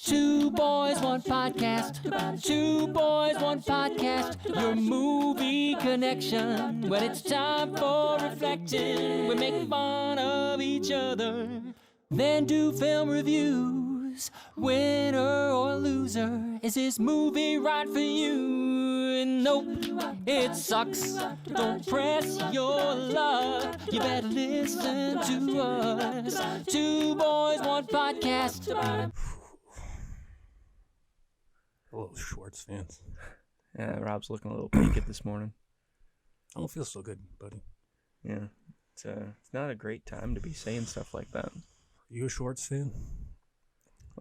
Two boys, one podcast. Two boys, one podcast. Your movie connection. When it's time for reflecting, we make fun of each other. Then do film reviews. Winner or loser. Is this movie right for you? Nope, it sucks. Don't press your luck. You better listen to us. Two boys, one podcast. Hello, Schwartz fans. Yeah, Rob's looking a little naked this morning. I don't feel so good, buddy. Yeah, it's not a great time to be saying stuff like that. Are you a Schwartz fan?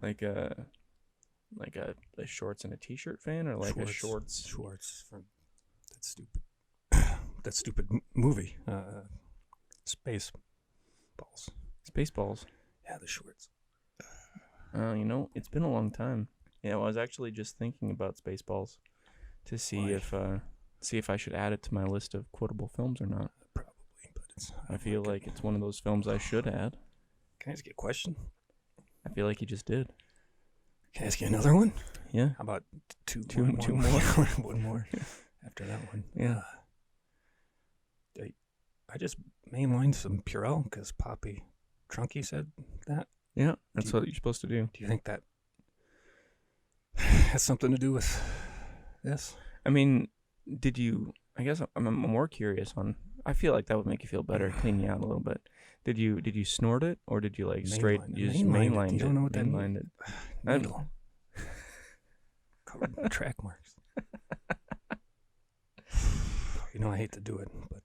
Like a shorts and a t-shirt fan, or like Schwartz, a shorts? Schwartz from that stupid movie, Spaceballs. Spaceballs. Yeah, the shorts. It's been a long time. Yeah, well, I was actually just thinking about Spaceballs to see if I should add it to my list of quotable films or not. Probably, but I feel like it's one of those films I should add. Can I ask you a question? I feel like you just did. Can I ask you another one? Yeah. How about two more? One more after that one. Yeah. I just mainlined some Purell because Poppy Trunky said that. Yeah, that's what you're supposed to do. Do you think that has something to do with this? I mean, I guess I'm more curious on. I feel like that would make you feel better, clean you out a little bit. Did you snort it, or did you like straight? You just mainlined it. You don't know what that means? Needle. Covered in track marks. I hate to do it, but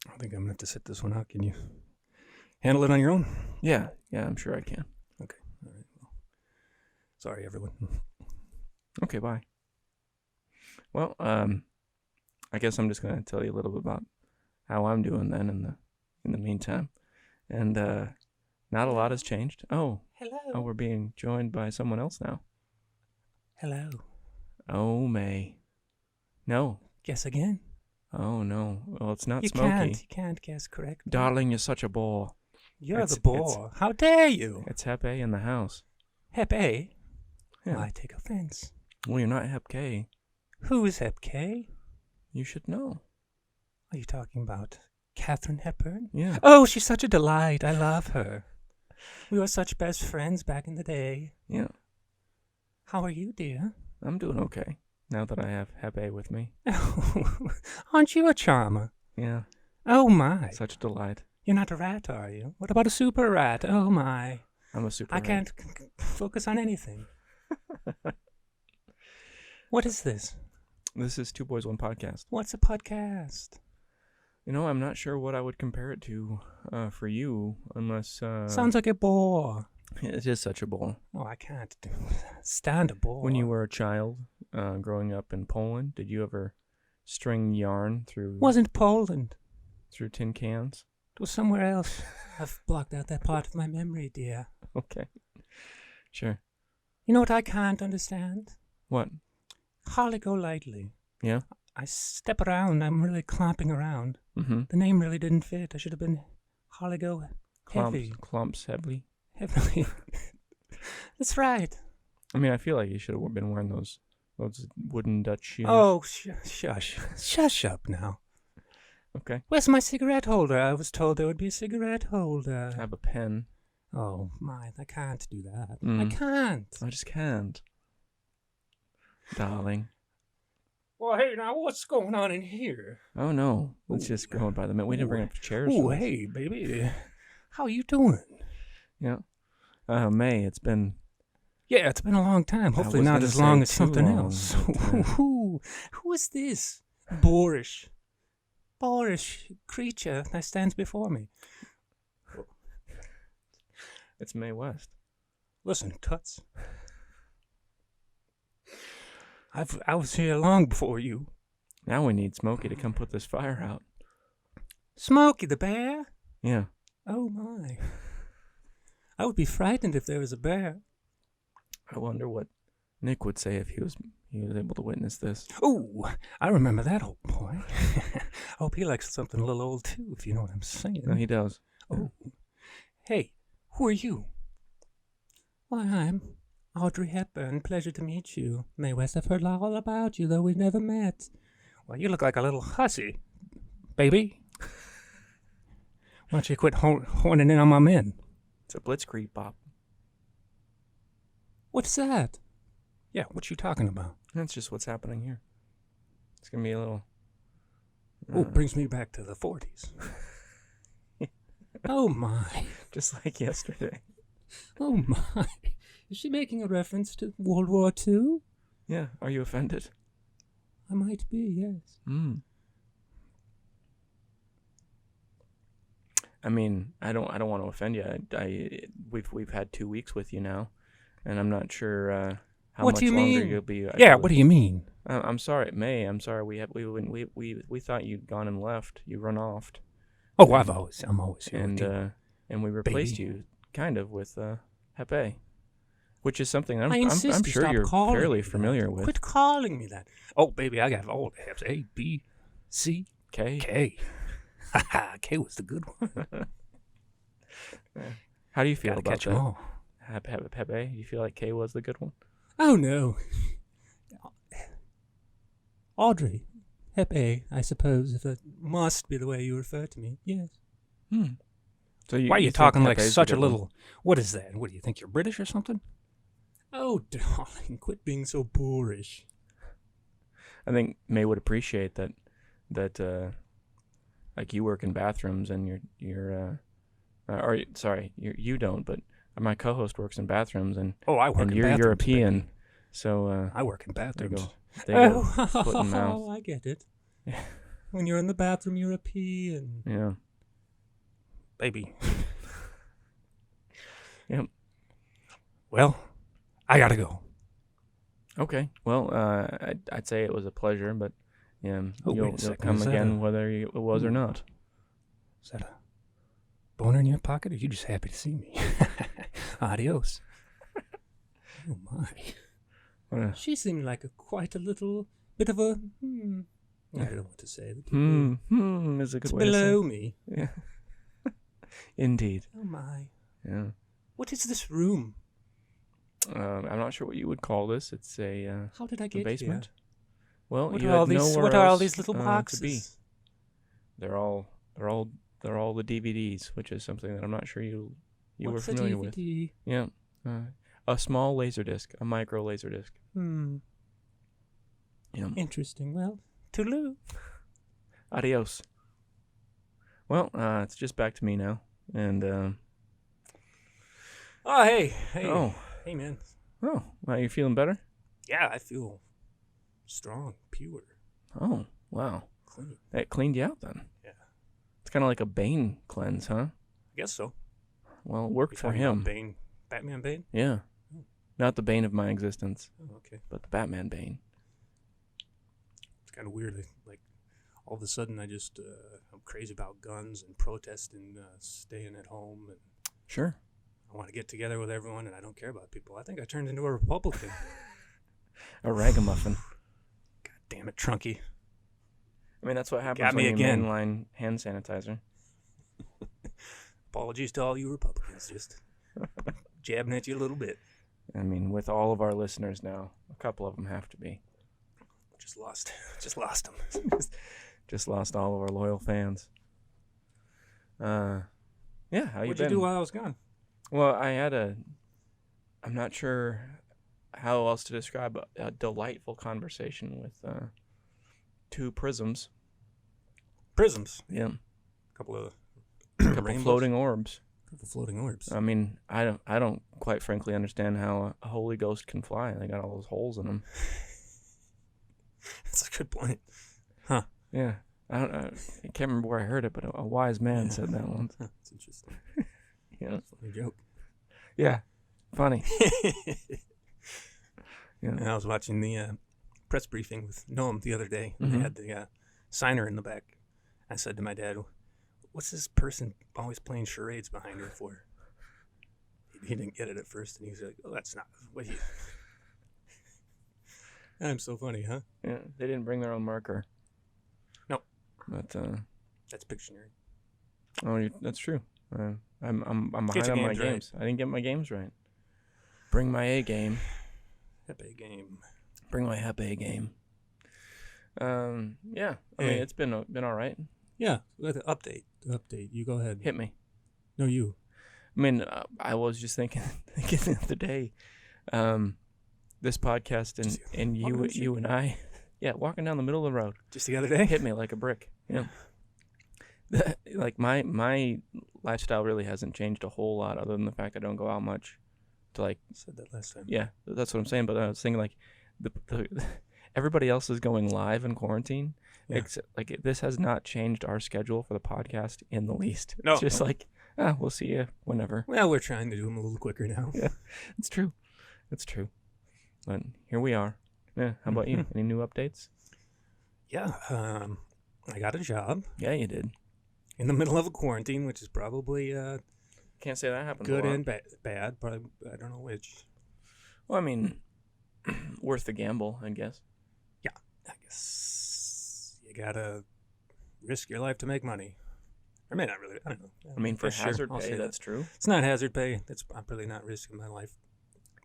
I think I'm gonna have to sit this one out. Can you handle it on your own? Yeah, I'm sure I can. Okay, all right. Well, sorry, everyone. Okay, bye. Well, I guess I'm just gonna tell you a little bit about how I'm doing then in the meantime, and not a lot has changed. Oh, hello. We're being joined by someone else now. Hello. Oh, May. No. Guess again. Oh no. Well, it's not You Smokey. You can't guess correct. Darling, you're such a bore. You're the bore. How dare you? It's Hep-A in the house. Hep-A? Yeah. Well, I take offense. Well, you're not Hep-K. Who is Hep-K? You should know. Are you talking about Catherine Hepburn? Yeah. Oh, she's such a delight. I love her. We were such best friends back in the day. Yeah. How are you, dear? I'm doing okay, now that I have Hep-A with me. Aren't you a charmer? Yeah. Oh, my. Such a delight. You're not a rat, are you? What about a super rat? Oh, my. I'm a super I rat. can't focus on anything. What is this? This is Two Boys, One Podcast. What's a podcast? I'm not sure what I would compare it to for you, unless... Sounds like a bore. It is such a bore. Oh, I can't stand a bore. When you were a child, growing up in Poland, did you ever string yarn through... Wasn't Poland. Through tin cans? It was somewhere else. I've blocked out that part of my memory, dear. Okay. Sure. You know what I can't understand? What? Holly Golightly. Yeah? I step around. I'm really clomping around. Mm-hmm. The name really didn't fit. I should have been Holly Go Heavy. Clumps heavily. Heavily. That's right. I mean, I feel like you should have been wearing those wooden Dutch shoes. Oh, shush. Shush up now. Okay. Where's my cigarette holder? I was told there would be a cigarette holder. I have a pen. Oh, my. I can't do that. Mm. I can't. I just can't. Darling. Well, hey, now, what's going on in here? Oh, no. Let's just go by the minute. We didn't bring up the chairs. Oh, hey, baby. How you doing? Yeah. May, it's been... Yeah, it's been a long time. Hopefully not as long as something else. But, Who is this boorish creature that stands before me? It's Mae West. Listen, Toots. I was here long before you. Now we need Smokey to come put this fire out. Smokey the bear? Yeah. Oh, my. I would be frightened if there was a bear. I wonder what Nick would say if he was able to witness this. Oh, I remember that old boy. I hope he likes something a little old, too, if you know what I'm saying. No, he does. Oh. Hey, who are you? Why, Audrey Hepburn, pleasure to meet you. Mae West, I've heard all about you, though we've never met. Well, you look like a little hussy, baby. Why don't you quit horning in on my men? It's a blitzkrieg, Bob. What's that? Yeah, what you talking about? That's just what's happening here. It's going to be a little... brings me back to the 40s. Oh, my. Just like yesterday. Oh, my. Is she making a reference to World War II? Yeah, are you offended? I might be, yes. I mean, I don't want to offend you. We've had 2 weeks with you now, and I'm not sure how what much do you longer mean? you'll be. Yeah, what do you mean? I'm sorry, May. I'm sorry. We thought you'd gone and left. You run off. Oh, I'm always here. And we replaced you kind of with Hep-A, which is something I'm sure you're fairly familiar with. Quit calling me that. Oh, baby, I got all the Heps. A, B, C, K. K was the good one. How do you feel Gotta about catch that? 'em all. Hep-A? Do you feel like K was the good one? Oh, no. Audrey. Hep-A, I suppose, if it must be the way you refer to me. Yes. So why are you talking like Hep-A's such the a good little... one? What is that? What, do you think you're British or something? Oh, darling, quit being so boorish. I think May would appreciate that like you work in bathrooms and you don't, but my co-host works in bathrooms and I work in you're bathrooms, European, baby. so I work in bathrooms. They go foot and mouth. Oh, I get it. When you're in the bathroom, you're a peeing. Yeah, Baby. Yep. Well, I gotta go. Okay. Well, I'd say it was a pleasure, but you'll come Is that again whether it was or not. Is that a boner in your pocket, or are you just happy to see me? Adios. Oh, my. She seemed like quite a little bit of a... I don't know what to say. Is a good it's way below to say. me. Yeah. Indeed. Oh, my. Yeah. What is this room? I'm not sure what you would call this. It's How did I a get basement. here? Well, What you are all had these? nowhere What are all else, these little boxes? to be. They're all the DVDs, which is something that I'm not sure you were familiar with. Yeah. A small Laserdisc, a micro Laserdisc. Yeah. Interesting. Well, toodaloo. Adios. Well, it's just back to me now, and Oh, hey. Oh. Hey, man. Oh, wow, you feeling better? Yeah, I feel strong, pure, Oh, wow. clean. That cleaned you out then. Yeah. It's kind of like a Bane cleanse, huh? I guess so. Well, it worked You for talking about him. Bane, Batman Bane? Yeah. Not the bane of my existence, Oh, okay. but the Batman Bane. It's kind of weird. Like, all of a sudden, I'm crazy about guns and protesting, staying at home, and Sure. I want to get together with everyone, and I don't care about people. I think I turned into a Republican. A ragamuffin. God damn it, Trunky. I mean, that's what happens Got me when you again. mainline hand sanitizer. Apologies to all you Republicans. Just jabbing at you a little bit. I mean, with all of our listeners now, a couple of them have to be. Just lost them. Just lost all of our loyal fans. Yeah, how you What'd been? you do while I was gone? Well, I'm not sure how else to describe a delightful conversation with two prisms. Prisms. Yeah. Couple of Couple floating orbs. Couple floating orbs. I mean, I don't quite frankly understand how a Holy Ghost can fly. They got all those holes in them. That's a good point. Huh. Yeah. I can't remember where I heard it, but a wise man said that once. That's interesting. Yeah. Funny joke. Yeah. Funny. Yeah. And I was watching the press briefing with Noam the other day, and they had the signer in the back. I said to my dad, "What's this person always playing charades behind her for?" He didn't get it at first, and he was like, "Oh, that's not what you." I'm so funny, huh? Yeah. They didn't bring their own marker. No. But That's Pictionary. that's true. I'm behind your on my games right. games. I didn't get my games right. Bring my A game. Hep-A game. Bring my Hep-A game. Yeah. I mean, it's been all right. Yeah. Update. You go ahead. Hit me. No, you. I mean, I was just thinking the other day, this podcast and you and I, walking down the middle of the road. Just the other day? Hit me like a brick. Yeah. Like my lifestyle really hasn't changed a whole lot, other than the fact I don't go out much. To like. I said that last time. Yeah, that's what I'm saying. But I was thinking like, everybody else is going live in quarantine. Yeah. Except, like, this has not changed our schedule for the podcast in the least. No. It's just like, we'll see you whenever. Well, we're trying to do them a little quicker now. Yeah, it's true. It's true. But here we are. Yeah. How about you? Any new updates? Yeah. I got a job. Yeah, you did. In the middle of a quarantine, which is probably Can't say that happened. good and bad. Probably, I don't know which. Well, I mean, worth the gamble, I guess. Yeah, I guess you gotta risk your life to make money. Or may not really. I don't know. I mean, for Yeah, sure, hazard I'll pay, say that's true. It's not hazard pay. I'm really not risking my life.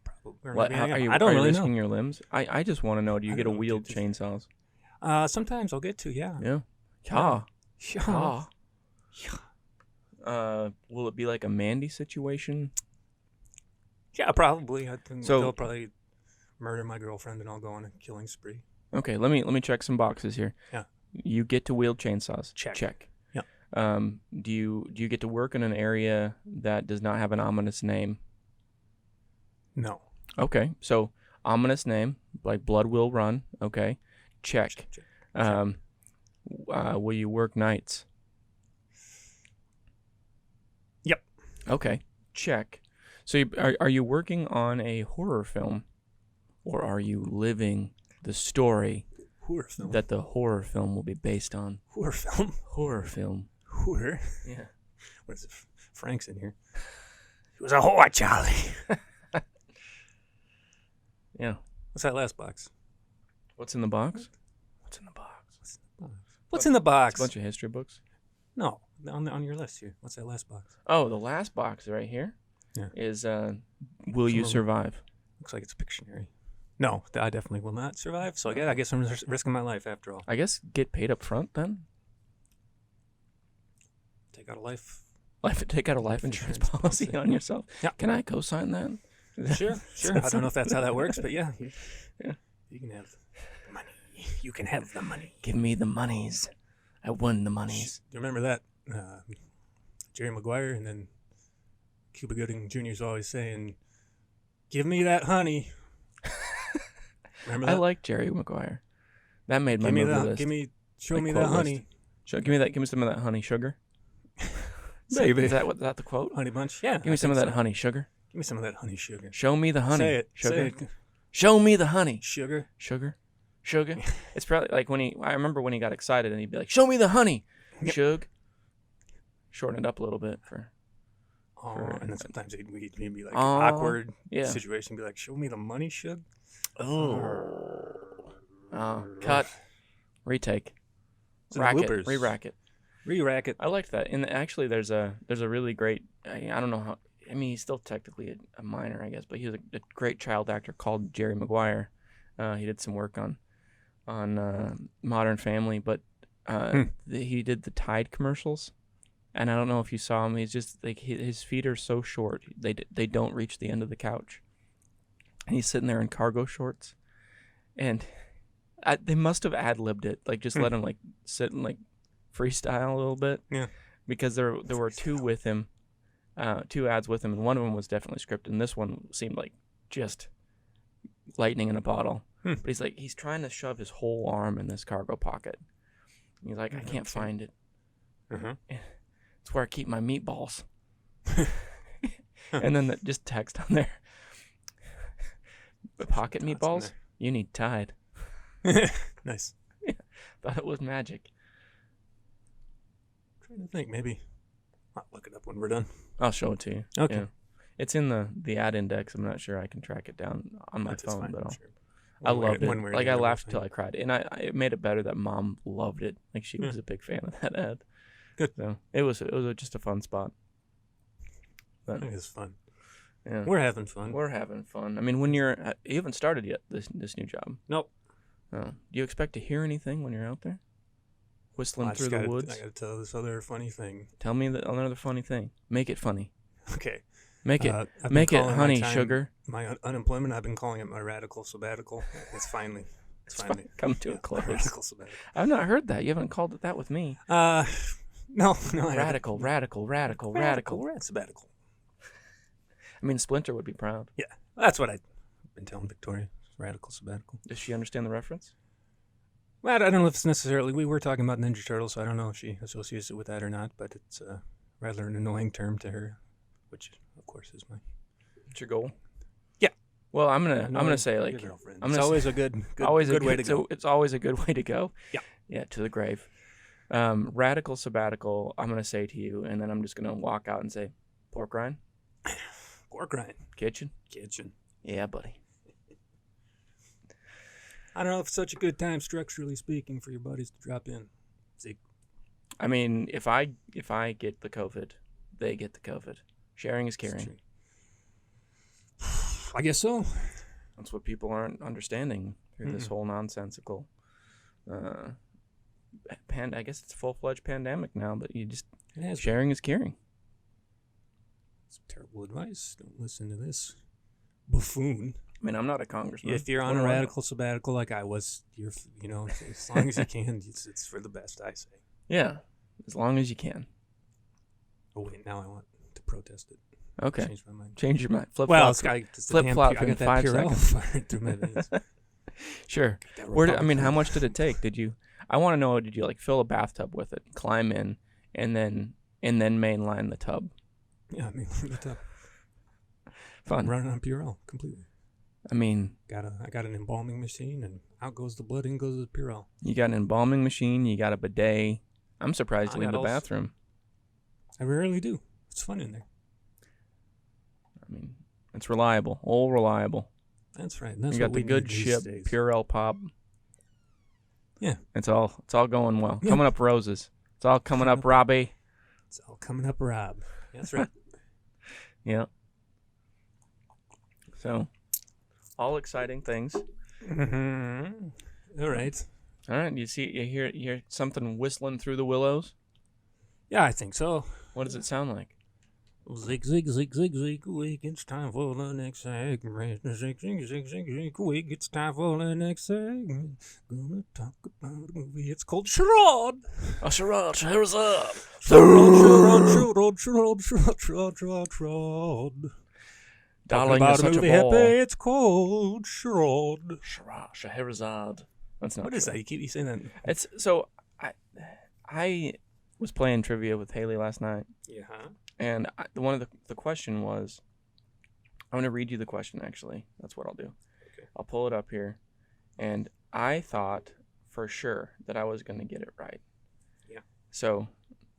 Probably. Or What? maybe I am. Are you? I don't are you really risking know. your limbs? I just want to know. Do you I get a don't know, wheeled dude. chainsaws? Sometimes I'll get to. Yeah. Yeah. Yeah. Yeah. Will it be like a Mandy situation? Yeah, probably. I think So- they'll probably murder my girlfriend and I'll go on a killing spree. Okay, let me check some boxes here. Yeah. You get to wield chainsaws. Check. Yeah. Do you get to work in an area that does not have an ominous name? No. Okay, so ominous name, like blood will run. Okay, check. Will you work nights? Yep. Okay, check. So are you working on a horror film, or are you living the story Horror film. that the horror film will be based on? Horror film. Horror film. Horror. Yeah. What is it? Frank's in here. It was a whore, Charlie. Yeah. What's that last box? What's in the box? What's in the box? What's in the box? It's a bunch of history books. No, on your list here. What's that last box? Oh, the last box right here is will you survive? Looks like it's a Pictionary. No, I definitely will not survive. So I guess I'm risking my life after all. I guess get paid up front then. Take out a life. Take out a life insurance policy on yourself. Yeah. Can I co-sign that? Sure. I don't know if that's how that works, but yeah. You can have the money. You can have the money. Give me the monies. I won the monies. Do you remember that? Jerry Maguire and then Cuba Gooding Jr.'s always saying, "Give me that honey." Remember that? I like Jerry Maguire. That made my movie list. Show me that honey. Give me some of that honey sugar. Baby. Is that the quote? Honey bunch? Yeah. Give me some of that honey sugar. Give me some of that honey sugar. Show me the honey. Say it. Sugar. Say it. Show me the honey. Sugar. It's probably like I remember when he got excited and he'd be like, "Show me the honey." Yep. Shug. Shorten it up a little bit for. And then sometimes he'd be like awkward situation. Be like, "Show me the money, Shug." Cut. Retake. Rack it. Re-rack it. Re-rack it. I liked that. And actually, there's a really great. I don't know how. I mean, he's still technically a minor, I guess, but he was a great child actor called Jerry Maguire. He did some work on Modern Family, but he did the Tide commercials. And I don't know if you saw him. He's just like his feet are so short they don't reach the end of the couch. And he's sitting there in cargo shorts, and they must have ad-libbed it, like just let him like sit and like freestyle a little bit. Yeah. Because there were two with him, two ads with him, and one of them was definitely scripted, and this one seemed like just lightning in a bottle. But he's trying to shove his whole arm in this cargo pocket. He's like, I can't find it. It's where I keep my meatballs. And then just text on there. The pocket meatballs? You need Tide. Nice. Yeah, thought it was magic. I'm trying to think, maybe I'll look it up when we're done. I'll show it to you. Okay. Yeah. It's in the ad index. I'm not sure I can track it down on my That's phone, fine, but I'm sure. I loved it. Like, I laughed till till I cried. And it made it better that Mom loved it. Like, she was a big fan of that ad. Good. So it was just a fun spot. But, It was fun. Yeah. We're having fun. We're having fun. I mean, when you haven't started yet, this new job. Nope. Oh. Do you expect to hear anything when you're out there? Whistling through the woods? I gotta tell this other funny thing. Tell me another funny thing. Make it funny. Okay. Make it calling honey, my time, sugar. My unemployment, I've been calling it my radical sabbatical. It's finally come to a close. Radical sabbatical. I've not heard that. You haven't called it that with me. No. Radical sabbatical. I mean, Splinter would be proud. Yeah, that's what I've been telling Victoria. Radical sabbatical. Does she understand the reference? Well, I don't know if it's necessarily. We were talking about Ninja Turtles, so I don't know if she associates it with that or not. But it's rather an annoying term to her, which of course is It's your goal. Yeah. Well, I'm gonna say like it's always a good way to go. It's always a good way to go. Yeah. Yeah, to the grave. Radical sabbatical. I'm gonna say to you, and then I'm just gonna walk out and say, pork rind. Pork rind. Kitchen. Yeah, buddy. I don't know if it's such a good time, structurally speaking, for your buddies to drop in. Zeke. I mean, if I get the COVID, they get the COVID. Sharing is caring. I guess so. That's what people aren't understanding through this whole nonsensical. I guess it's a full-fledged pandemic now, but sharing is caring. It's terrible advice. Don't listen to this buffoon. I mean, I'm not a congressman. If you're on a radical sabbatical like I was, as long as you can, it's for the best, I say. Yeah, as long as you can. Oh, wait, now I want to protest it. Okay. Change my mind. Change your mind. Flip-flop Flip-flop in 5 seconds. Through my veins. Sure. How much did it take? I want to know, did you like fill a bathtub with it, climb in, and then mainline the tub? Yeah, mainline the tub. Fun. Running on Purell completely. I mean, I got an embalming machine, and out goes the blood, in goes the Purell. You got an embalming machine, you got a bidet. I'm surprised you leave the bathroom. I rarely do. It's fun in there. I mean, it's reliable, all reliable. That's right. That's you got the good ship, Purell pop. Yeah, it's all going well. Yeah. Coming up, roses. It's all coming up, Robbie. It's all coming up, Rob. That's right. Yeah. So, all exciting things. Mm-hmm. All right. You hear something whistling through the willows? Yeah, I think so. What does it sound like? Zig, zig, zig, zig, zig, wig. It's time for the next segment. Zig, zig, zig, zig, zig, wig. It's time for the next segment. Gonna talk about a movie. It's called Charade. Oh, Charade. Charade. Charade. Darling, you're such a ball. It's called Charade. Scheherazade. That's not. What is that? You keep saying that. It's so. I was playing trivia with Haley last night. Yeah. And one of the question was, I'm going to read you the question, actually. That's what I'll do. Okay. I'll pull it up here. And I thought for sure that I was going to get it right. Yeah. So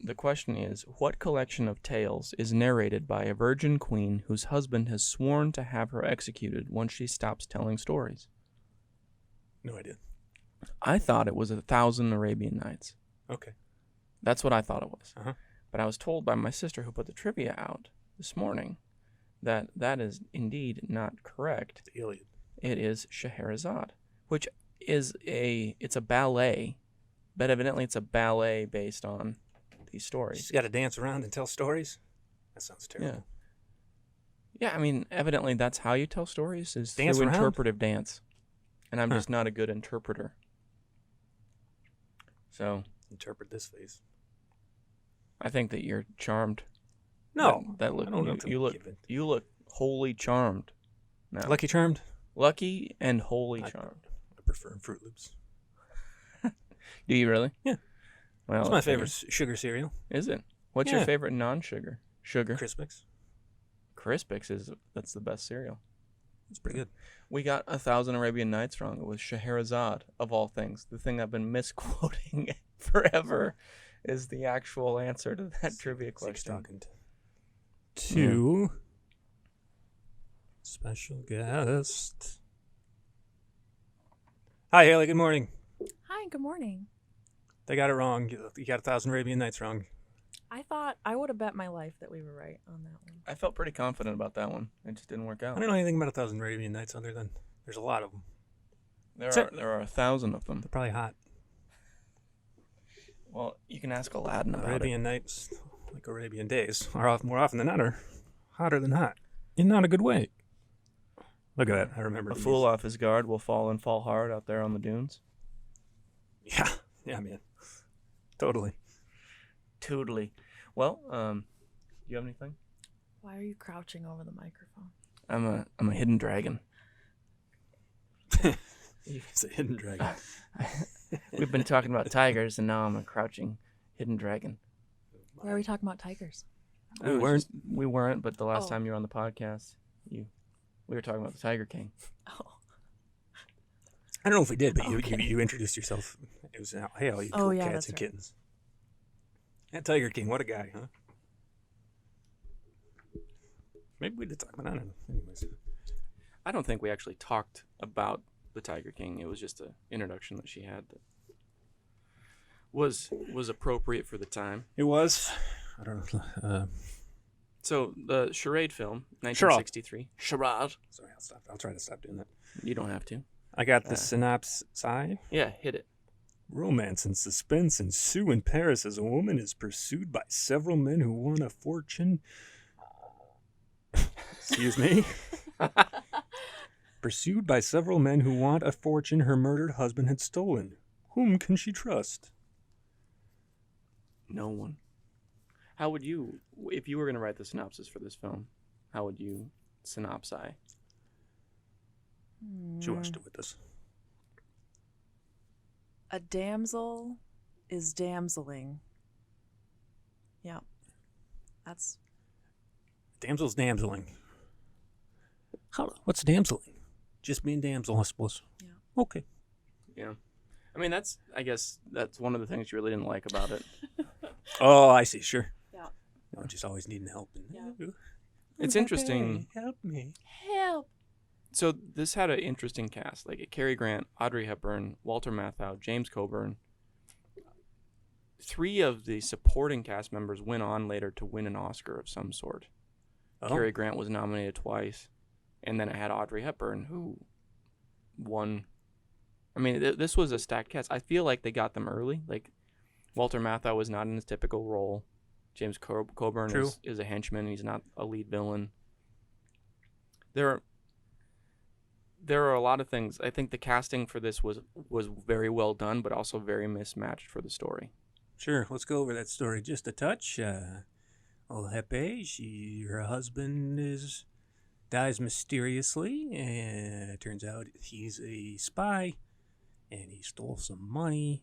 the question is, what collection of tales is narrated by a virgin queen whose husband has sworn to have her executed once she stops telling stories? No idea. I thought it was 1,000 Arabian Nights. Okay. That's what I thought it was. Uh-huh. But I was told by my sister who put the trivia out this morning that is indeed not correct. The Iliad. It is Scheherazade, which is it's a ballet, but evidently it's a ballet based on these stories. She's got to dance around and tell stories? That sounds terrible. Yeah, I mean, evidently that's how you tell stories, is dance through around? Interpretive dance. And I'm just not a good interpreter. So interpret this face. I think that you're charmed. No, that look. You look wholly charmed. Now. Lucky Charmed. Lucky and wholly charmed. I prefer Fruit Loops. Do you really? Yeah. Well, it's my favorite sugar cereal. Is it? What's your favorite non-sugar? Sugar. Crispix. Crispix that's the best cereal. It's pretty good. We got 1,000 Arabian Nights wrong. It was Scheherazade, of all things. The thing I've been misquoting forever is the actual answer to that trivia question. Talking to special guest. Hi, Haley. Good morning. Hi, good morning. They got it wrong. You got 1,000 Arabian Nights wrong. I would have bet my life that we were right on that one. I felt pretty confident about that one. It just didn't work out. I don't know anything about 1,000 Arabian Nights other than there's a lot of them. There are 1,000 of them. They're probably hot. Well, you can ask Aladdin about Arabian Nights, like Arabian Days, more often than not are hotter than hot. In not a good way. Look at that. I remember. it. A fool off his guard will fall and fall hard out there on the dunes. Yeah, man. Totally. Well, do you have anything? Why are you crouching over the microphone? I'm a hidden dragon. It's a hidden dragon. We've been talking about tigers, and now I'm a crouching hidden dragon. Why are we talking about tigers? We weren't, but the last Oh. time you were on the podcast, we were talking about the Tiger King. Oh. I don't know if we did, but Okay. you introduced yourself. It was, hey, all you Oh, cool yeah, cats that's and right. kittens. That Tiger King, what a guy, huh? Maybe we did talk about it. Anyways. I don't think we actually talked about the Tiger King. It was just an introduction that she had that was appropriate for the time. It was. I don't know. So the Charade film, 1963. Charade. Sorry, I'll stop. I'll try to stop doing that. You don't have to. I got the synopsis. Yeah, hit it. Romance and suspense ensue in Paris as a woman is pursued by several men who want a fortune. Excuse me. Pursued by several men who want a fortune her murdered husband had stolen. Whom can she trust? No one. How would you, if you were going to write the synopsis for this film, how would you synopsize? She watched it with us. A damsel is damseling. Yeah. That's... Damsel's damseling. What's damseling? Just being damsel, I suppose. Yeah. Okay. Yeah. I mean, I guess that's one of the things you really didn't like about it. Oh, I see. Sure. Yeah. No, just always needing help. Yeah. It's interesting. Hey, help me. Help! So this had an interesting cast, like Cary Grant, Audrey Hepburn, Walter Matthau, James Coburn. 3 of the supporting cast members went on later to win an Oscar of some sort. Oh. Cary Grant was nominated twice, and then it had Audrey Hepburn, who won. I mean, this was a stacked cast. I feel like they got them early. Like, Walter Matthau was not in his typical role. James Coburn is a henchman. He's not a lead villain. There are a lot of things. I think the casting for this was very well done, but also very mismatched for the story. Sure, let's go over that story just a touch. Old Hep-A, her husband dies mysteriously, and it turns out he's a spy, and he stole some money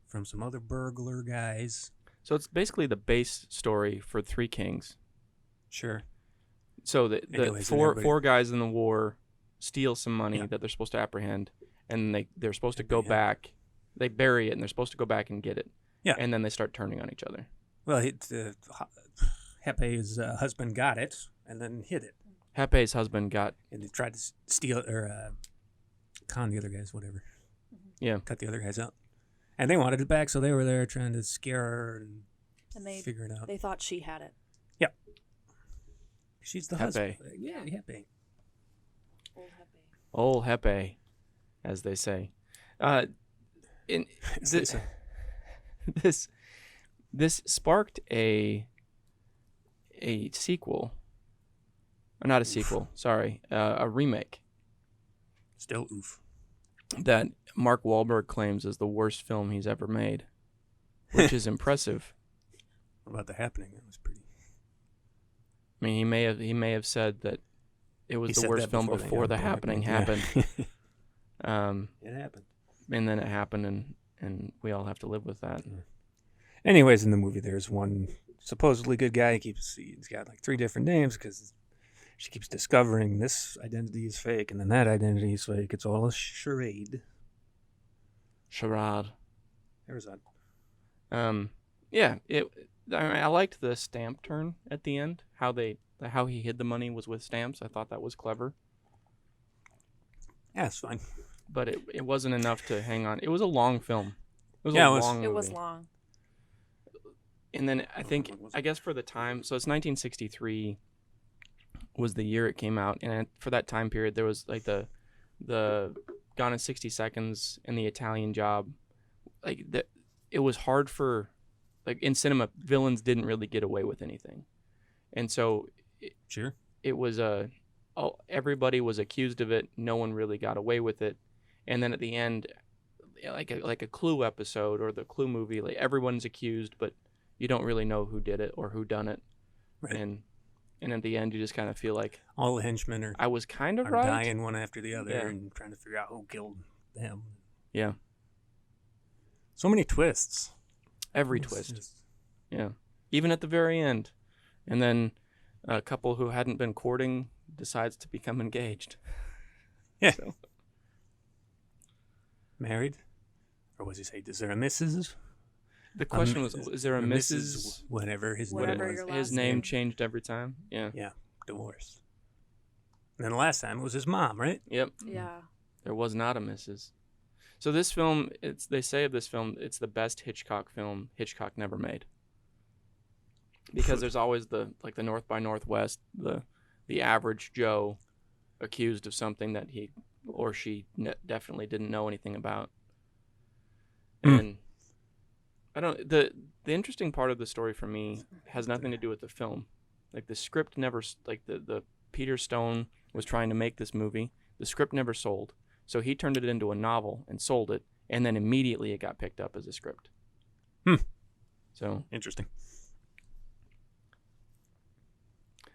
from some other burglar guys. So it's basically the base story for Three Kings. Sure. So the Anyways, four guys in the war steal some money Yeah. that they're supposed to apprehend, and they're supposed to go Yeah. back. They bury it, and they're supposed to go back and get it. Yeah. And then they start turning on each other. Well, Hep-A's husband got it and then hid it. Hep-A's husband got... And he tried to steal it or con the other guys, whatever. Yeah. Cut the other guys out. And they wanted it back, so they were there trying to scare her and they figure it out. They thought she had it. Yep. She's the Hep-A. husband. Yeah, Hep-A. Old Hep-A. Old Hep-A, as they say. This sparked a sequel. Or not a sequel, sorry. A remake Still oof. that Mark Wahlberg claims is the worst film he's ever made, which is impressive. What about The Happening? That was pretty. I mean, he may have said that it was He the said worst that film before before The Happening happened. Yeah. It happened. And then it happened, and we all have to live with that. Anyways, in the movie, there's one supposedly good guy. He's got like 3 different names because she keeps discovering this identity is fake and then that identity is fake. It's all a charade. Charade. There's that. Yeah. I liked the stamp turn at the end. How he hid the money was with stamps. I thought that was clever. Yeah, it's fine. But it wasn't enough to hang on. It was a long film. It was Yeah, a it was. long It was movie. long. And then I guess for the time, so it's 1963 was the year it came out, and for that time period, there was like the Gone in 60 Seconds and the Italian Job. Like it was hard for, like in cinema, villains didn't really get away with anything, and so it was everybody was accused of it. No one really got away with it, and then at the end, like a Clue episode or the Clue movie, like everyone's accused, but you don't really know who did it or who done it, right. And at the end, you just kind of feel like all the henchmen I was kind of are right, dying one after the other, and trying to figure out who killed them. Yeah. So many twists. Every twist. Yeah. Even at the very end. And then a couple who hadn't been courting decides to become engaged. Yeah. So. Married? Or was he say, is there a Mrs.? The question was, is there a Mrs.? Whatever his Whatever name your was. last His name changed every time. Yeah. Yeah. Divorced. And then the last time it was his mom, right? Yep. Yeah. There was not a Mrs. So this film, they say of this film, it's the best Hitchcock film Hitchcock never made. Because there's always the North by Northwest, the average Joe accused of something that he or she definitely didn't know anything about. And the interesting part of the story for me has nothing to do with the film. Like the script never, like the Peter Stone was trying to make this movie. The script never sold. So he turned it into a novel and sold it, and then immediately it got picked up as a script. So interesting.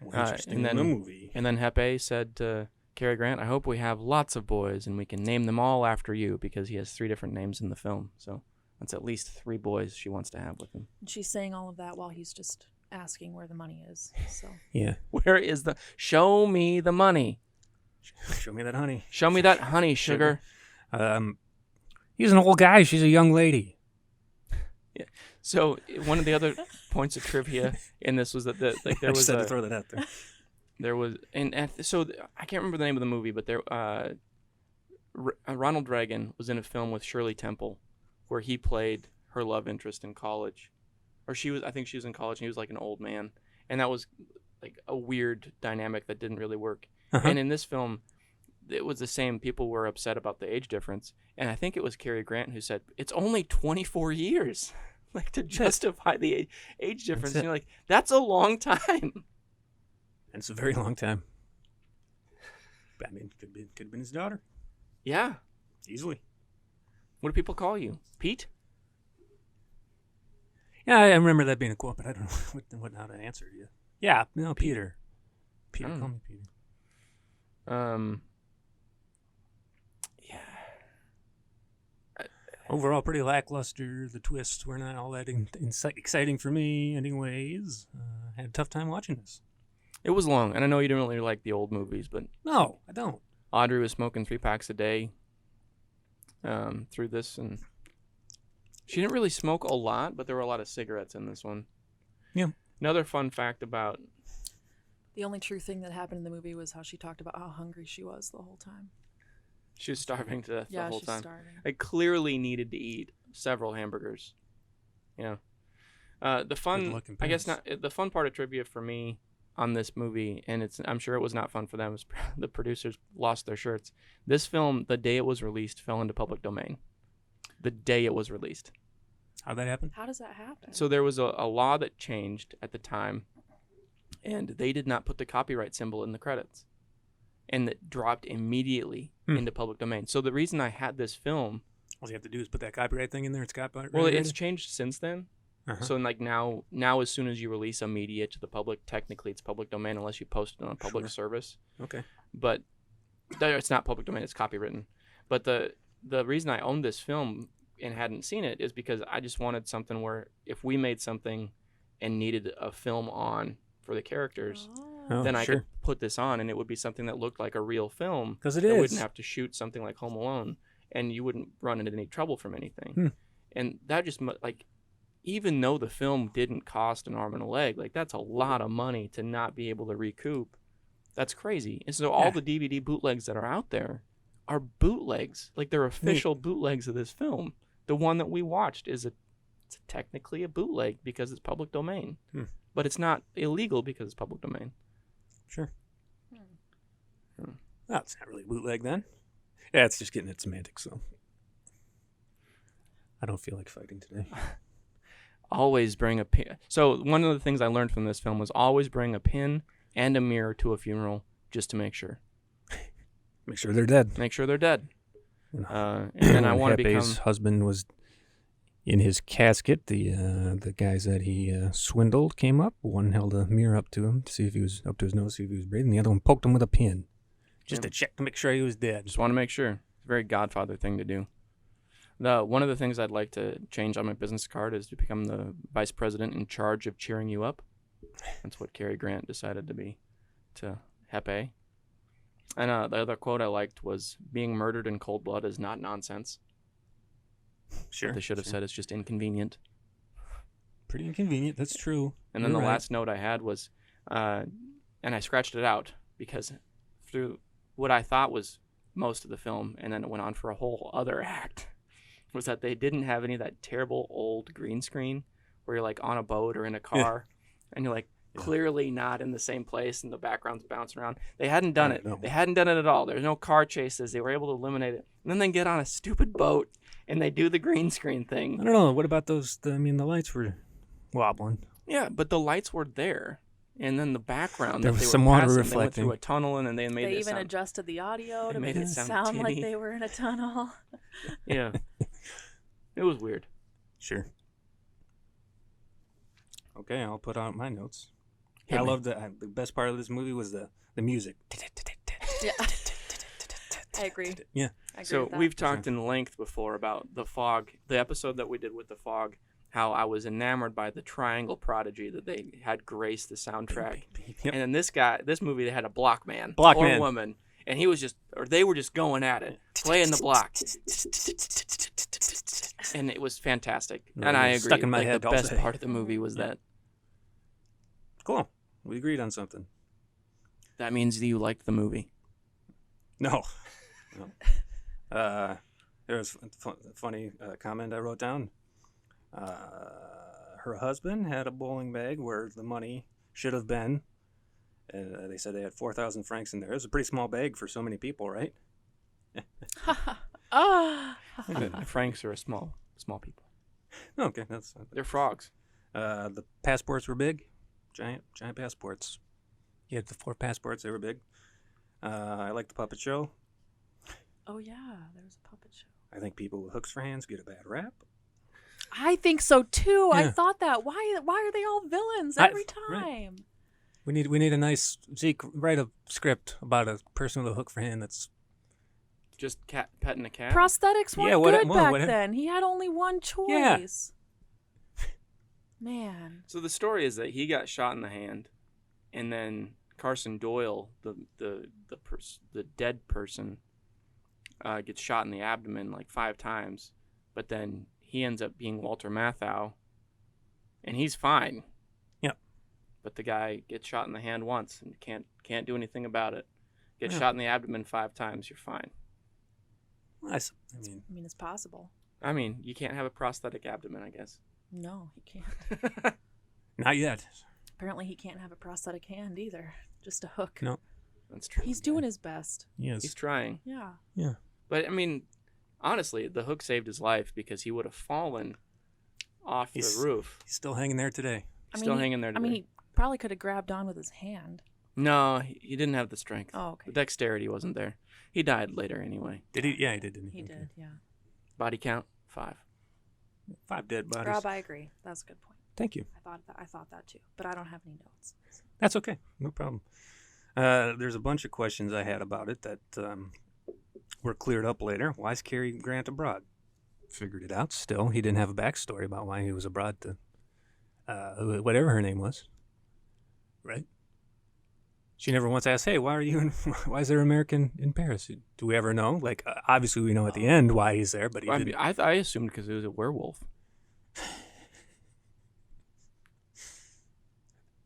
And then the movie. And then Hep-A said to Cary Grant, "I hope we have lots of boys and we can name them all after you," because he has 3 different names in the film. So that's at least 3 boys she wants to have with him. And she's saying all of that while he's just asking where the money is. So Yeah. Where is show me the money. Show me that honey. Show me that honey, sugar. He's an old guy. She's a young lady. Yeah. So one of the other points of trivia in this was that there I was just had to throw that out there. There was so I can't remember the name of the movie, but there Ronald Reagan was in a film with Shirley Temple, where he played her love interest in college, or I think she was in college and he was like an old man, and that was like a weird dynamic that didn't really work. And in this film, it was the same. People were upset about the age difference, and I think it was Cary Grant who said it's only 24 years, like to justify the age difference. And you're like, that's a long time. And it's a very long time. I mean, could have been his daughter. Yeah, easily. What do people call you, Pete? Yeah, I remember that being a quote, but I don't know how to answer you. Yeah, no, Peter. Peter, call me Peter. Yeah. Overall, pretty lackluster. The twists were not all that exciting for me, anyways. I had a tough time watching this. It was long, and I know you didn't really like the old movies, but no, I don't. Audrey was smoking 3 packs a day through this, and she didn't really smoke a lot, but there were a lot of cigarettes in this one. Yeah. Another fun fact about... The only true thing that happened in the movie was how she talked about how hungry she was the whole time. She was starving to death the whole time. Starving. I clearly needed to eat several hamburgers. Yeah. The fun part of trivia for me on this movie, and I'm sure it was not fun for them, is the producers lost their shirts. This film, the day it was released, fell into public domain. The day it was released. How'd that happen? How does that happen? So there was a law that changed at the time, and they did not put the copyright symbol in the credits. And it dropped immedially into public domain. So the reason I had this film... All you have to do is put that copyright thing in there. It's copyright. Well, it's changed since then. So like now as soon as you release a media to the public, technically it's public domain unless you post it on a public service. Okay. But it's not public domain, it's copywritten. But the reason I owned this film and hadn't seen it is because I just wanted something where if we made something and needed a film on for the characters, then I could put this on and it would be something that looked like a real film. Because it is. I is. wouldn't have to shoot something like Home Alone and you wouldn't run into any trouble from anything. And that just like... Even though the film didn't cost an arm and a leg, like that's a lot of money to not be able to recoup. That's crazy. And so all the DVD bootlegs that are out there are bootlegs. Like they're official bootlegs of this film. The one that we watched is it's technically a bootleg because it's public domain. Hmm. But it's not illegal because it's public domain. Sure. Well, it's not really bootleg then. Yeah, it's just getting at semantics, so. I don't feel like fighting today. Always bring a pin. So one of the things I learned from this film was always bring a pin and a mirror to a funeral just to make sure. Make sure they're dead. Make sure they're dead. And then I want to become... Hep-A's husband was in his casket. The guys that he swindled came up. One held a mirror up to him to see if he was up to his nose, see if he was breathing. The other one poked him with a pin just to check to make sure he was dead. Just want to make sure. It's a very Godfather thing to do. One of the things I'd like to change on my business card is to become the vice president in charge of cheering you up. That's what Cary Grant decided to be to Hep-A. And the other quote I liked was, being murdered in cold blood is not nonsense. Sure. What they should have said it's just inconvenient. Pretty inconvenient. That's true. And then You're the right. last note I had was, and I scratched it out because through what I thought was most of the film, and then it went on for a whole other act, was that they didn't have any of that terrible old green screen where you're like on a boat or in a car and you're like clearly not in the same place and the background's bouncing around. They hadn't done it. No. They hadn't done it at all. There's no car chases. They were able to eliminate it. And then they get on a stupid boat and they do the green screen thing. I don't know. What about those? The lights were wobbling. Yeah, but the lights were there. And then the background, There that was they some were water passing, they went reflecting. through a tunnel and then they made They it even sound... adjusted the audio They to made make it it sound sound like tinny. they were in a tunnel. Yeah. It was weird. Sure. Okay, I'll put out my notes. Hit I me. loved the best part of this movie was the music. Yeah. I agree. Yeah. I agree So with that. we've talked in length before about the fog, the episode that we did with the fog, how I was enamored by the triangle prodigy that they had grace the soundtrack. Yep. And in this movie, they had a block man Block or man. woman, and he was they were just going at it, playing the block. And it was fantastic. No, And I it agree. stuck in my like, head the all best day. part of the movie was that. Cool. We agreed on something. That means that you liked the movie. No. There was a funny comment I wrote down. Her husband had a bowling bag where the money should have been. And they said they had 4,000 francs in there. It was a pretty small bag for so many people, right? The Franks are a small people. Okay, that's. They're frogs. The passports were big, giant passports. He had the 4 passports; they were big. I like the puppet show. Oh yeah, there was a puppet show. I think people with hooks for hands get a bad rap. I think so too. I Yeah. thought that. Why are they all villains I- every right. time? We need a nice Zeke, write a script about a person with a hook for hand that's. Just petting a cat. Prosthetics weren't Yeah, good back whatever. then. He had only one choice. Man. So the story is that he got shot in the hand, and then Carson Doyle, the dead person, gets shot in the abdomen like 5 times, but then he ends up being Walter Matthau, and he's fine. Yep. But the guy gets shot in the hand once and can't do anything about it. Get Yeah. shot in the abdomen 5 times, you're fine. I mean, It's possible. I mean, you can't have a prosthetic abdomen, I guess. No, he can't. not yet. Apparently, he can't have a prosthetic hand either. Just a hook. No. That's true. He's doing his best. Yes. He's trying. Yeah. Yeah. But I mean, honestly, the hook saved his life because he would have fallen off He's the roof. He's still hanging there today. Still hanging there today. he probably could have grabbed on with his hand. No, he didn't have the strength. Oh, okay. The dexterity wasn't there. He died later anyway. Did he? Yeah, he did. Didn't he? He Okay. did, yeah. Body count 5. 5 dead bodies. Rob, I agree. That's a good point. Thank you. I thought that too, but I don't have any notes. That's okay. No problem. There's a bunch of questions I had about it that were cleared up later. Why is Cary Grant abroad? Figured it out. Still, he didn't have a backstory about why he was abroad to whatever her name was. Right? She never once asked, "Hey, why is there an American in Paris?" Do we ever know? Like, obviously, we know at the end why he's there, but he I didn't. I assumed because it was a werewolf.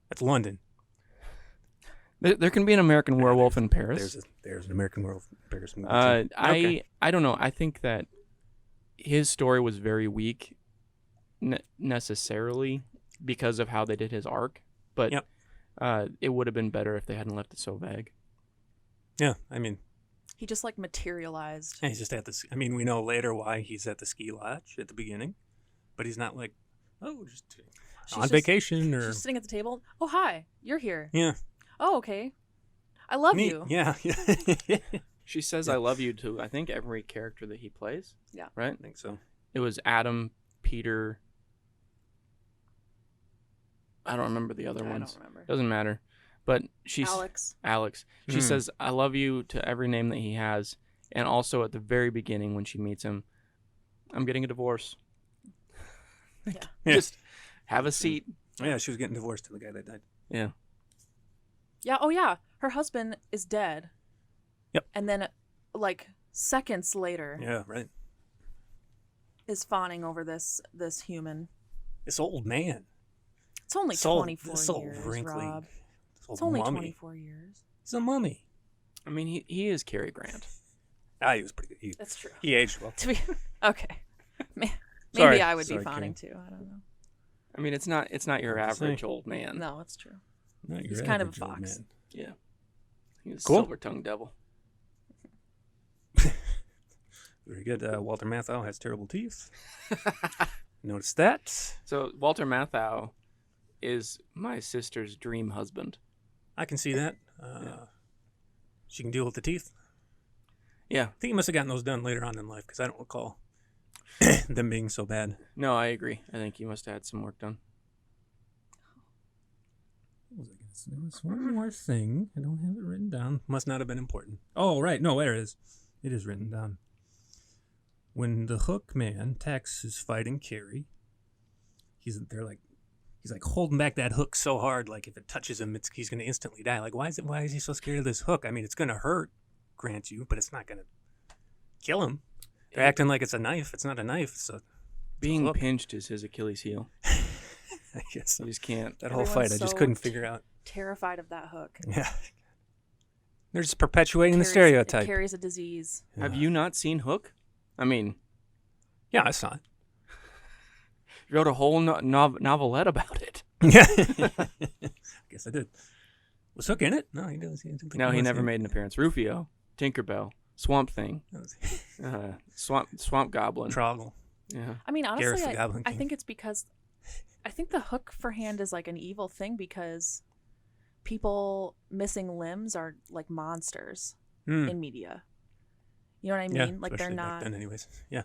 That's London. There can be an American werewolf in Paris. There's an American werewolf in Paris movie. Too. Okay. I don't know. I think that his story was very weak, necessarily because of how they did his arc, but Yep. It would have been better if they hadn't left it so vague. Yeah, I mean, He just like materialized. he's just at this. I mean, we know later why he's at the ski lodge at the beginning, but he's not like, oh, just She's on just- vacation or She's sitting at the table. Oh, hi, you're here. yeah. Oh, okay. I love Me- you. Yeah, yeah. I She says Yeah. "I love you" to I think every character that he plays. Yeah. Right. think so. It was Adam, Peter. I don't remember the other I ones. don't remember. Doesn't matter. But she's Alex. She Mm. says "I love you" to every name that he has, and also at the very beginning when she meets him, "I'm getting a divorce." Yeah. Yeah. Just have a seat. Yeah, she was getting divorced to the guy that died. Yeah. Yeah. Oh, yeah. Her husband is dead. Yep. And then, like seconds later, Yeah, right. is fawning over this human. This old man. It's only This old- 24 this old years, wrinkly- Rob. This old It's only mummy. 24 years. He's a mummy. I mean, he is Cary Grant. He was pretty good. That's true. He aged well. To be okay. Maybe Sorry. I would Sorry, be fawning Karen. too. I don't know. I mean, it's not your I'm just average saying. old man. No, it's true. Not your He's kind of a average old fox. man. Yeah. He's a Cool. silver-tongued devil. Very good. Walter Matthau has terrible teeth. Notice that. So Walter Matthau is my sister's dream husband. I can see that. She can deal with the teeth. Yeah. I think he must have gotten those done later on in life because I don't recall them being so bad. No, I agree. I think he must have had some work done. What was I gonna say? There was one more thing. I don't have it written down. Must not have been important. Oh, right. No, there it is. It is written down. When the Hook man, Tex, is fighting Cary, he's like holding back that hook so hard, like if it touches him, he's gonna instantly die. Like why is he so scared of this hook? I mean, it's gonna hurt, grant you, but it's not gonna kill him. They're acting like it's a knife. It's not a knife. So Being hook. pinched is his Achilles heel. I guess You just can't. that whole Everyone's fight, I just so couldn't figure out. Terrified of that hook. Yeah, they're just perpetuating the Carries- stereotype. It carries a disease. Have you not seen Hook? I mean, Yeah, I saw it. you wrote a whole novelette about it. Yeah, I guess I did. Was Hook in it? No, he does. No, he never made an appearance. Rufio, Tinkerbell, Swamp Thing, Swamp Goblin. Troggle. Yeah. I mean, honestly, Gareth the Goblin I King. think it's because I think the hook for hand is like an evil thing because people missing limbs are like monsters in media. You know what I mean? Yeah, like they're especially back not then anyways. Yeah.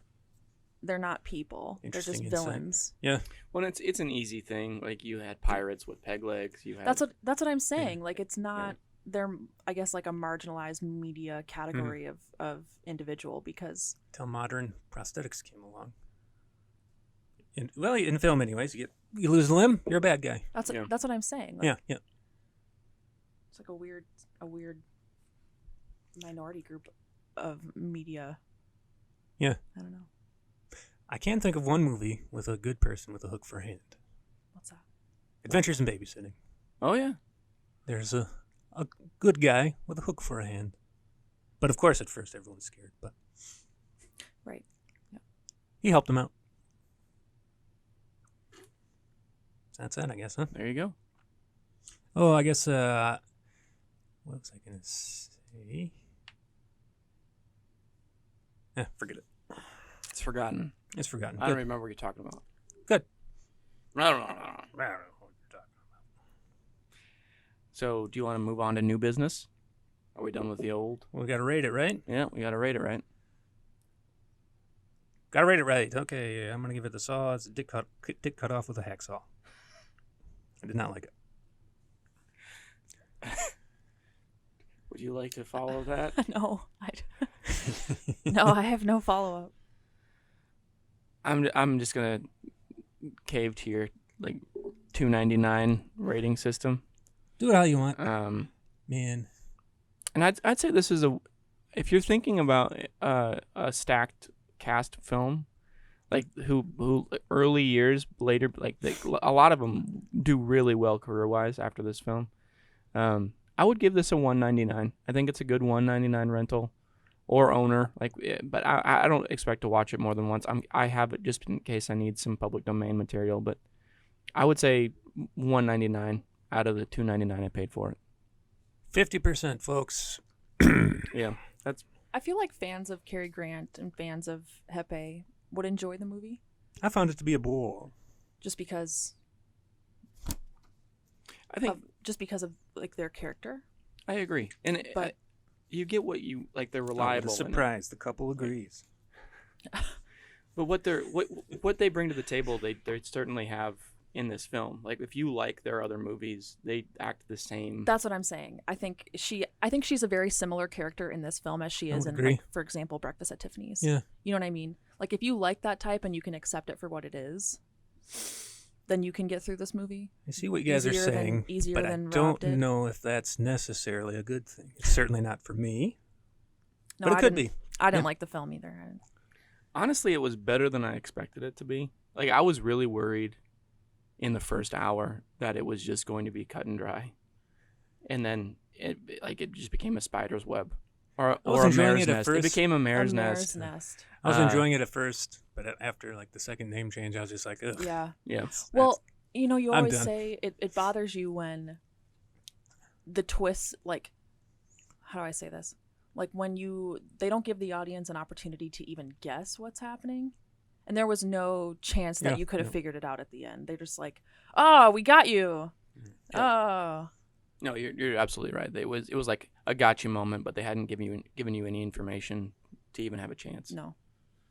they're not people. They're just Interesting insight. villains. Yeah. Well, it's an easy thing. Like you had pirates with peg legs. You had That's what I'm saying. Like it's not they're I guess like a marginalized media category of individual because Till modern prosthetics came along. In film anyways, you lose a limb, you're a bad guy. that's Yeah. that's what I'm saying. Like, Yeah. It's like a weird minority group of media. Yeah. I don't know. I can't think of one movie with a good person with a hook for a hand. What's that? Adventures in Babysitting. Oh yeah. There's a good guy with a hook for a hand. But of course at first everyone's scared, but Right. he helped him out. That's it, I guess, huh? There you go. Oh, I guess, what was I going to say? Forget it. It's forgotten. It's forgotten. I don't Good. remember what you're talking about. Good. I don't know. I don't know what you're talking about. So, do you want to move on to new business? Are we done with the old? Well, we got to rate it, right? Yeah, we got to rate it, right? Got to rate it right. Okay, I'm going to give it the saw. It's a dick cut off with a hacksaw. I did not like it. Would you like to follow that? No, no, I have no follow up. I'm just gonna cave to your like $2.99 rating system. Do it how you want. Man, And I'd say this is if you're thinking about a stacked cast film, like who early years later, like a lot of them do really well career wise after this film. I would give this a $1.99. I think it's a good $1.99 rental. or owner. But I don't expect to watch it more than once. I have it just in case I need some public domain material. But I would say $1.99 out of the $2.99 I paid for it. 50%, folks. Yeah, that's. I feel like fans of Cary Grant and fans of Hep-A would enjoy the movie. I found it to be a bore. Just because. I think just because of like their character. I agree, and But- you get what you like. They're Oh, reliable. what a surprise. The couple agrees. But what they bring to the table, they certainly have in this film. Like if you like their other movies, they act the same. That's what I'm saying. I think she's a very similar character in this film as she I is would in, agree. like, for example, Breakfast at Tiffany's. Yeah. You know what I mean? Like if you like that type and you can accept it for what it is, then you can get through this movie. I see what you guys are saying, but I don't know if that's necessarily a good thing. It's certainly not for me, No, but it I could didn't- be. I didn't Yeah. like the film either. Honestly, it was better than I expected it to be. Like I was really worried in the first hour that it was just going to be cut and dry, and then it just became a spider's web or a enjoying mare's it at nest. first. It became a A mare's mare's nest. nest. I was Uh, enjoying it at first, but after like the second name change, I was just like, ugh. Yeah. Yeah. Well, you know, you I'm always done. say it bothers you when the twists, like, how do I say this? Like when they don't give the audience an opportunity to even guess what's happening. And there was no chance that Yeah, you could have yeah. figured it out at the end. They're just like, oh, we got you. Oh. No, you're absolutely right. It was like a gotcha moment, but they hadn't given you any information to even have a chance. No.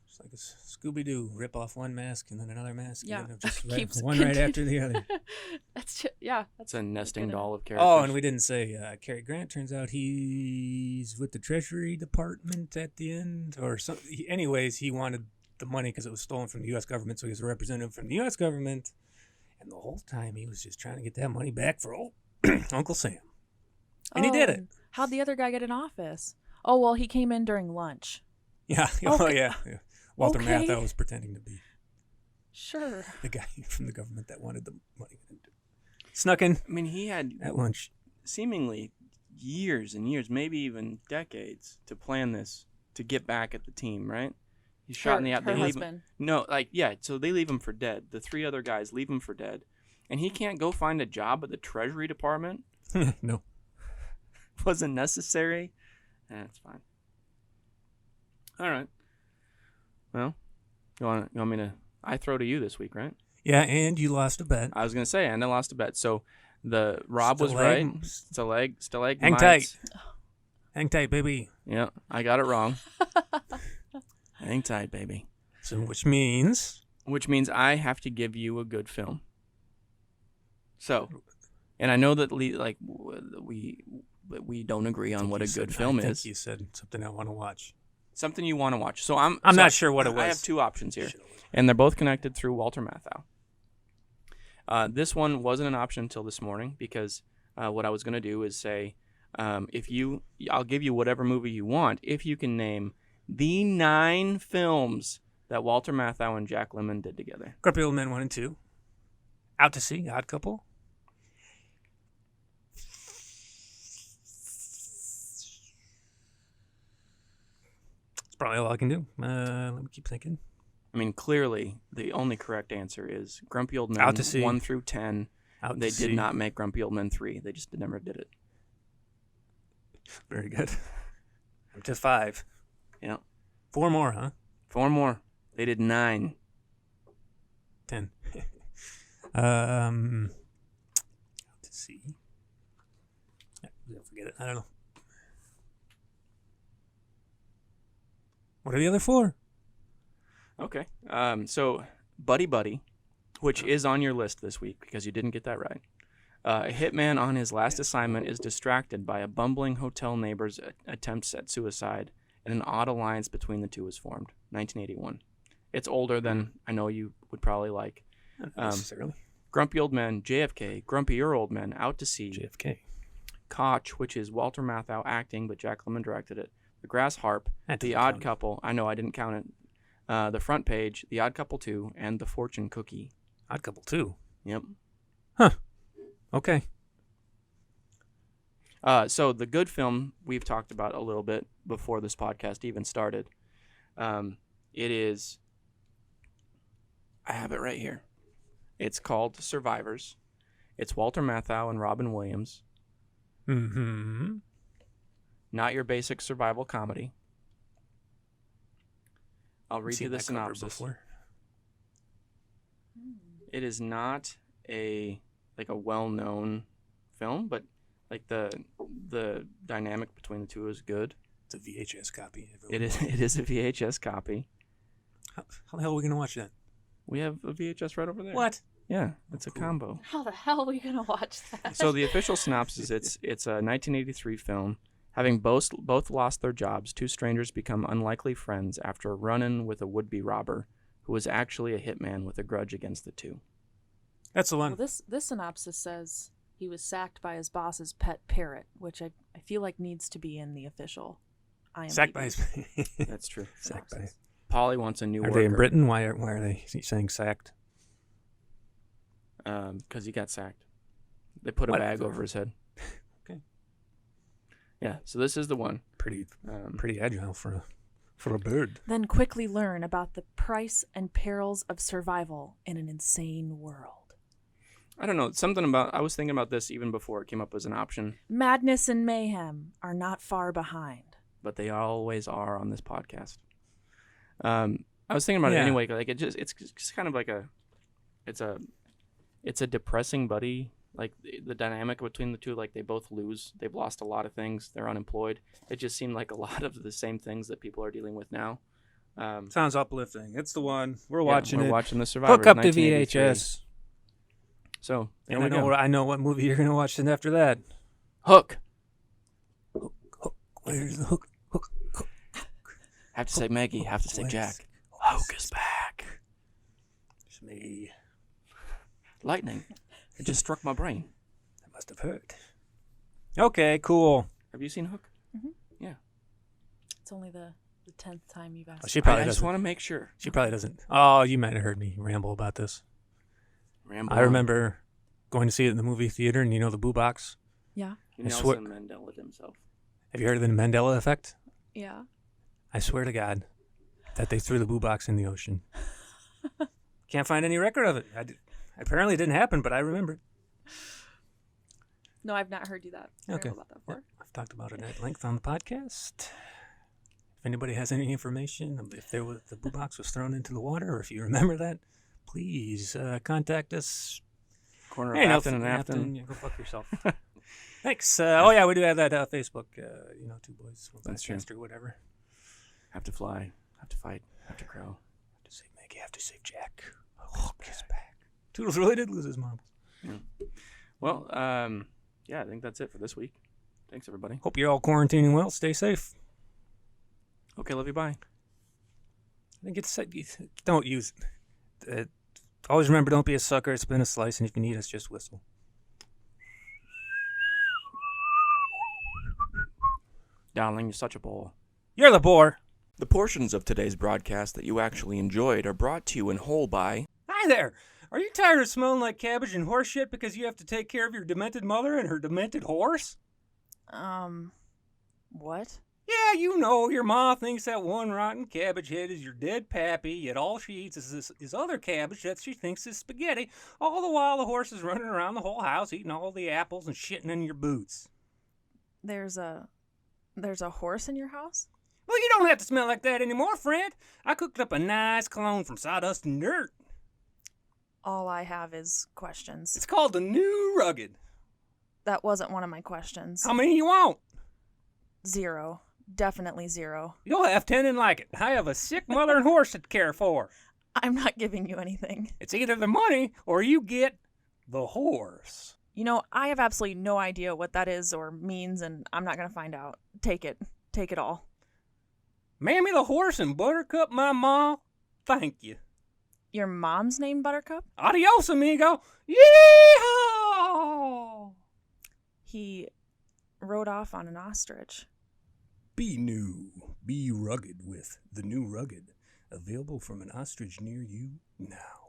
It's like a Scooby-Doo, rip off one mask and then another mask. Yeah. And then just Keeps one right after the other. That's yeah. It's a nesting good doll of characters. Oh, and we didn't say Cary Grant. Turns out he's with the Treasury Department at the end, or something. Anyways, he wanted the money because it was stolen from the U.S. government, so he was a representative from the U.S. government. And the whole time he was just trying to get that money back for old Uncle Sam. And he did it. and How'd the other guy get in office? Oh, well, he came in during lunch. Yeah. Oh, Okay. yeah. Walter Okay. Matthau was pretending to be Sure. the guy from the government that wanted the money. Snuck in I mean, he had at lunch. seemingly years and years, maybe even decades, to plan this to get back at the team, right? He's shot in the Her they leave him, husband. no, like yeah. So they leave him for dead. The three other guys leave him for dead, and he can't go find a job at the Treasury Department. No. Wasn't necessary. That's fine. All right. Well, you want me to? I throw to you this week, right? Yeah, and you lost a bet. I was gonna say, and I lost a bet. So the Rob was right. Stalagmites. Hang tight. Hang tight, baby. Yeah, I got it wrong. Hang tight, baby. So, which means Which means I have to give you a good film. So, and I know that we don't agree on what a good film I think is. you said something I want to watch. Something you want to watch. So I'm not sure what it was. I have two options here, and they're both connected through Walter Matthau. This one wasn't an option until this morning because what I was going to do is say, I'll give you whatever movie you want if you can name the 9 films that Walter Matthau and Jack Lemmon did together. Grumpy Old Men 1 and 2. Out to Sea, Odd Couple. That's probably all I can do. Let me keep thinking. I mean, clearly, the only correct answer is Grumpy Old Men Out to Sea. 1 through 10. Out They to did Sea. not make Grumpy Old Men 3. They just never did it. Very good. I'm to 5. Yeah. 4 more, huh? 4 more. They did 9. 10. Out to Sea. Forget it. I don't know. What are the other 4? Okay. So, Buddy Buddy, which is on your list this week because you didn't get that right. A hitman on his last assignment is distracted by a bumbling hotel neighbor's attempts at suicide, and an odd alliance between the two is formed. 1981. It's older than I know you would probably like. Not necessarily. Grumpy Old Men, JFK, Grumpier Old Men, Out to Sea, JFK. Koch, which is Walter Matthau acting, but Jack Lemmon directed it. The Grass Harp, That The doesn't Odd count. Couple. I know I didn't count it. The Front Page, The Odd Couple 2, and The Fortune Cookie. Odd Couple 2. Yep. Okay. So the good film we've talked about a little bit before this podcast even started. It is, I have it right here. It's called Survivors. It's Walter Matthau and Robin Williams. Mm-hmm. Not your basic survival comedy. I'll read you the Seen that cover synopsis. before. It is not a well-known film, but like the dynamic between the two is good. It's a VHS copy. It is a VHS copy. How the hell are we going to watch that? We have a VHS right over there. What? Yeah, it's a combo. How the hell are we gonna watch that? So the official synopsis, it's a 1983 film. Having both lost their jobs, two strangers become unlikely friends after a run-in with a would-be robber who was actually a hitman with a grudge against the two. That's the one. Well, this synopsis says he was sacked by his boss's pet parrot, which I feel like needs to be in the official IMDb. Sacked by his... That's true. Sacked by... Polly wants a new Are worker. they in Britain? Why are they saying sacked? Because he got sacked. They put a What? bag over his head. Okay. Yeah, so this is the one. Pretty agile for a bird. Then quickly learn about the price and perils of survival in an insane world. I don't know. I was thinking about this even before it came up as an option, Madness and mayhem are not far behind. but they always are on this podcast. I was thinking about it Yeah. anyway. Like it's just kind of like it's a depressing buddy. Like the dynamic between the two, like they both lose. They've lost a lot of things. They're unemployed. It just seemed like a lot of the same things that people are dealing with now. Sounds uplifting. It's the one. We're Yeah, watching we're it. watching the Survivors. Hook up the 1983. VHS. So there And we go. I know what movie you're going to watch then after that. Hook. Where's the hook? Hook. Have to say Maggie. Have to say Where's- Jack. Hook is back. It's me. Lightning. It just struck my brain. That must have hurt. Okay, cool. Have you seen Hook? It's only the 10th time you've asked. She I probably just doesn't. want to make sure. She probably doesn't. Oh, you might have heard me ramble about this. Ramble I on. remember going to see it in the movie theater, and you know the boo box? Yeah. I swear- Nelson Mandela himself. Have you heard of the Mandela effect? Yeah. I swear to God that they threw the boo box in the ocean. Can't find any record of it. Apparently it didn't happen, but I remember it. No, I've not heard you that. Okay. About that before. I've talked about it at length on the podcast. If anybody has any information, if the boo box was thrown into the water, or if you remember that, please contact us. Corner of Hey, no, Afton and Afton. Yeah, go fuck yourself. Thanks. Oh yeah, we do have that Facebook. Two boys, one That's true. podcast or whatever. Have to fly. Have to fight. Have to crow. Have to save Maggie. Have to save Jack. Hook is back. Toodles really did lose his mom. Well, yeah, I think that's it for this week. Thanks, everybody. Hope you're all quarantining well. Stay safe. Okay, love you. Bye. I think don't use it. Always remember, don't be a sucker. Spin a slice, and if you need us, just whistle. Darling, you're such a bore. You're the bore. The portions of today's broadcast that you actually enjoyed are brought to you in whole by... Hi there. Are you tired of smelling like cabbage and horse shit because you have to take care of your demented mother and her demented horse? What? Yeah, you know, your ma thinks that one rotten cabbage head is your dead pappy, yet all she eats is this other cabbage that she thinks is spaghetti, all the while the horse is running around the whole house eating all the apples and shitting in your boots. There's a horse in your house? Well, you don't have to smell like that anymore, friend. I cooked up a nice cologne from sawdust and dirt. All I have is questions. It's called the New Rugged. That wasn't one of my questions. How many you want? 0. Definitely 0. You'll have 10 and like it. I have a sick mother and horse to care for. I'm not giving you anything. It's either the money or you get the horse. You know, I have absolutely no idea what that is or means, and I'm not going to find out. Take it. Take it all. Mammy the horse and Buttercup my ma, thank you. Your mom's name Buttercup? Adios, amigo. Yeehaw! He rode off on an ostrich. Be new, be rugged with the New Rugged. Available from an ostrich near you now.